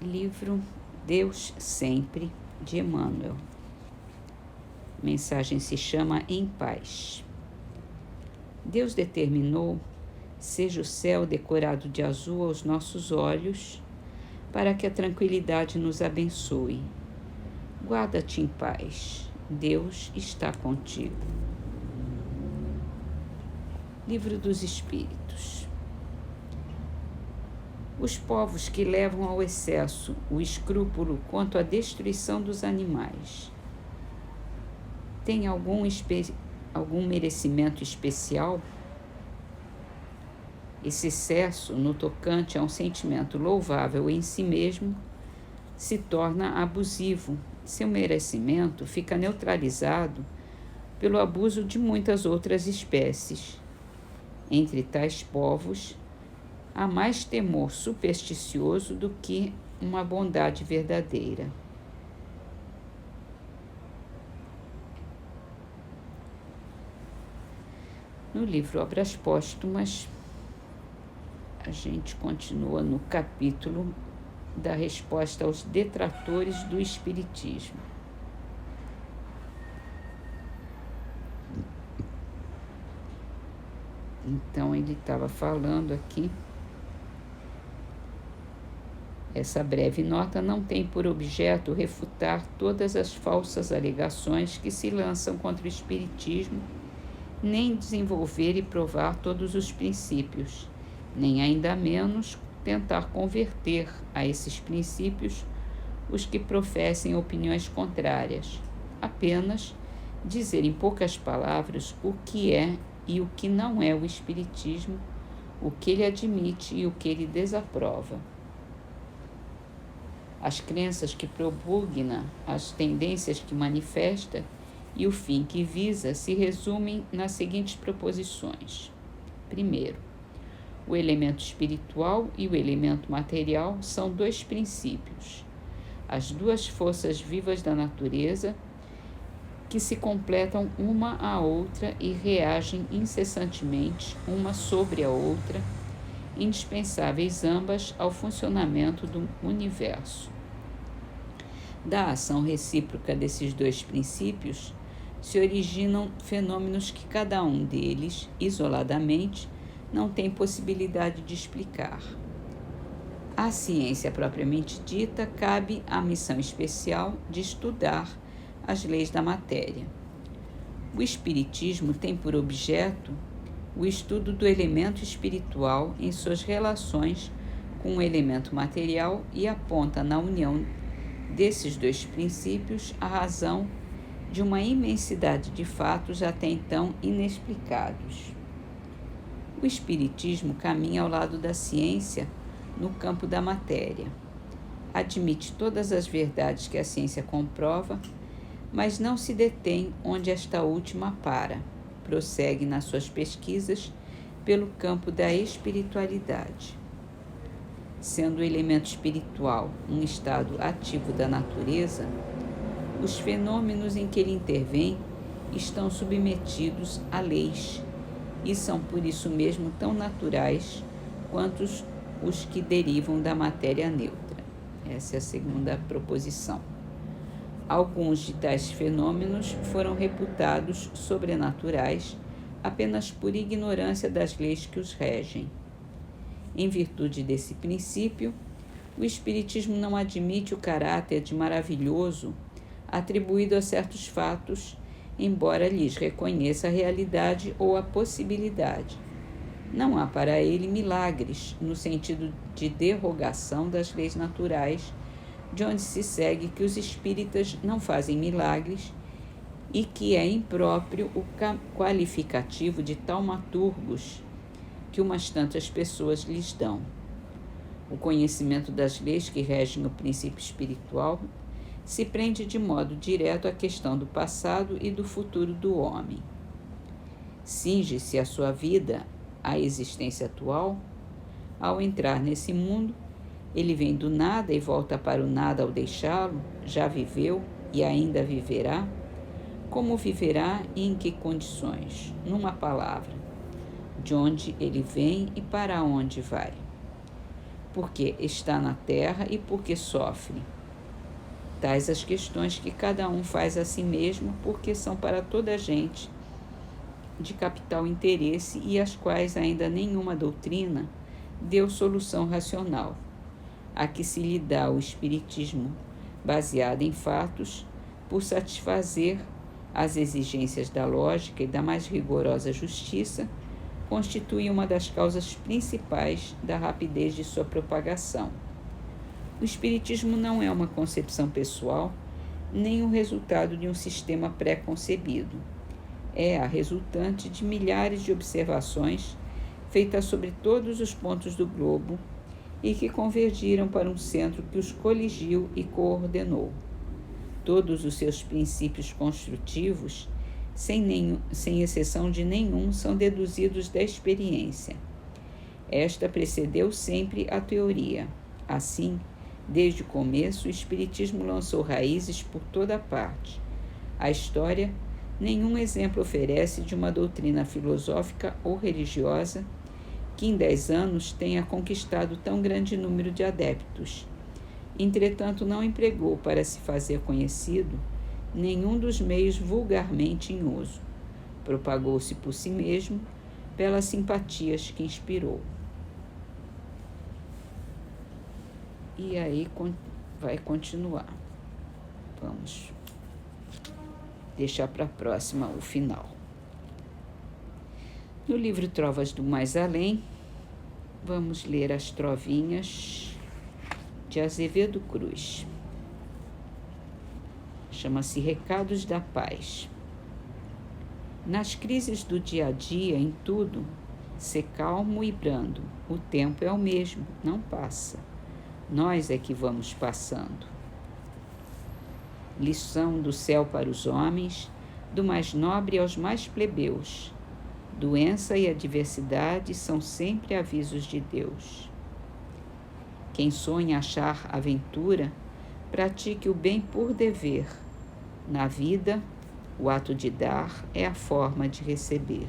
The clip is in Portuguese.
Livro Deus Sempre, de Emmanuel. A mensagem se chama Em Paz. Deus determinou, seja o céu decorado de azul aos nossos olhos, para que a tranquilidade nos abençoe. Guarda-te em paz, Deus está contigo. Livro dos Espíritos. Os povos que levam ao excesso o escrúpulo quanto à destruição dos animais têm algum merecimento especial? Esse excesso, no tocante a um sentimento louvável em si mesmo, se torna abusivo. Seu merecimento fica neutralizado pelo abuso de muitas outras espécies. Entre tais povos, há mais temor supersticioso do que uma bondade verdadeira. No livro Obras Póstumas, a gente continua no capítulo da resposta aos detratores do Espiritismo. Então, ele estava falando aqui. Essa breve nota não tem por objeto refutar todas as falsas alegações que se lançam contra o Espiritismo, nem desenvolver e provar todos os princípios, nem ainda menos tentar converter a esses princípios os que professem opiniões contrárias. Apenas dizer em poucas palavras o que é e o que não é o Espiritismo, o que ele admite e o que ele desaprova. As crenças que propugna, as tendências que manifesta e o fim que visa se resumem nas seguintes proposições. Primeiro, o elemento espiritual e o elemento material são dois princípios, as duas forças vivas da natureza que se completam uma à outra e reagem incessantemente uma sobre a outra, indispensáveis ambas ao funcionamento do universo. Da ação recíproca desses dois princípios se originam fenômenos que cada um deles, isoladamente, não tem possibilidade de explicar. À ciência propriamente dita, cabe a missão especial de estudar as leis da matéria. O Espiritismo tem por objeto o estudo do elemento espiritual em suas relações com o elemento material e aponta na união desses dois princípios a razão de uma imensidade de fatos até então inexplicados. O Espiritismo caminha ao lado da ciência no campo da matéria. Admite todas as verdades que a ciência comprova, mas não se detém onde esta última para. Prossegue nas suas pesquisas pelo campo da espiritualidade. Sendo o elemento espiritual um estado ativo da natureza, os fenômenos em que ele intervém estão submetidos a leis e são por isso mesmo tão naturais quanto os que derivam da matéria neutra. Essa é a segunda proposição. Alguns de tais fenômenos foram reputados sobrenaturais apenas por ignorância das leis que os regem. Em virtude desse princípio, o Espiritismo não admite o caráter de maravilhoso atribuído a certos fatos, embora lhes reconheça a realidade ou a possibilidade. Não há para ele milagres, no sentido de derrogação das leis naturais, de onde se segue que os espíritas não fazem milagres e que é impróprio o qualificativo de taumaturgos que umas tantas pessoas lhes dão. O conhecimento das leis que regem o princípio espiritual se prende de modo direto à questão do passado e do futuro do homem. Cinge-se a sua vida à existência atual. Ao entrar nesse mundo, ele vem do nada e volta para o nada ao deixá-lo, já viveu e ainda viverá. Como viverá e em que condições? Numa palavra, de onde ele vem e para onde vai. porque está na terra e porque sofre. Tais as questões que cada um faz a si mesmo, porque são para toda a gente de capital interesse e às quais ainda nenhuma doutrina deu solução racional. A que se lhe dá o espiritismo, baseado em fatos, por satisfazer as exigências da lógica e da mais rigorosa justiça, constitui uma das causas principais da rapidez de sua propagação. O espiritismo não é uma concepção pessoal, nem o resultado de um sistema pré-concebido. É a resultante de milhares de observações feitas sobre todos os pontos do globo e que convergiram para um centro que os coligiu e coordenou. Todos os seus princípios construtivos, sem exceção de nenhum, são deduzidos da experiência. Esta precedeu sempre a teoria. Assim, desde o começo, o espiritismo lançou raízes por toda parte. A história nenhum exemplo oferece de uma doutrina filosófica ou religiosa que em 10 anos tenha conquistado tão grande número de adeptos. Entretanto, não empregou para se fazer conhecido nenhum dos meios vulgarmente em uso. Propagou-se por si mesmo pelas simpatias que inspirou. E aí vai continuar. Vamos deixar para a próxima o final. No livro Trovas do Mais Além, vamos ler as trovinhas de Azevedo Cruz. Chama-se Recados da Paz. Nas crises do dia a dia, em tudo, ser calmo e brando. O tempo é o mesmo, não passa. Nós é que vamos passando. Lição do céu para os homens, do mais nobre aos mais plebeus. Doença e adversidade são sempre avisos de Deus. Quem sonha achar aventura, pratique o bem por dever. Na vida, o ato de dar é a forma de receber.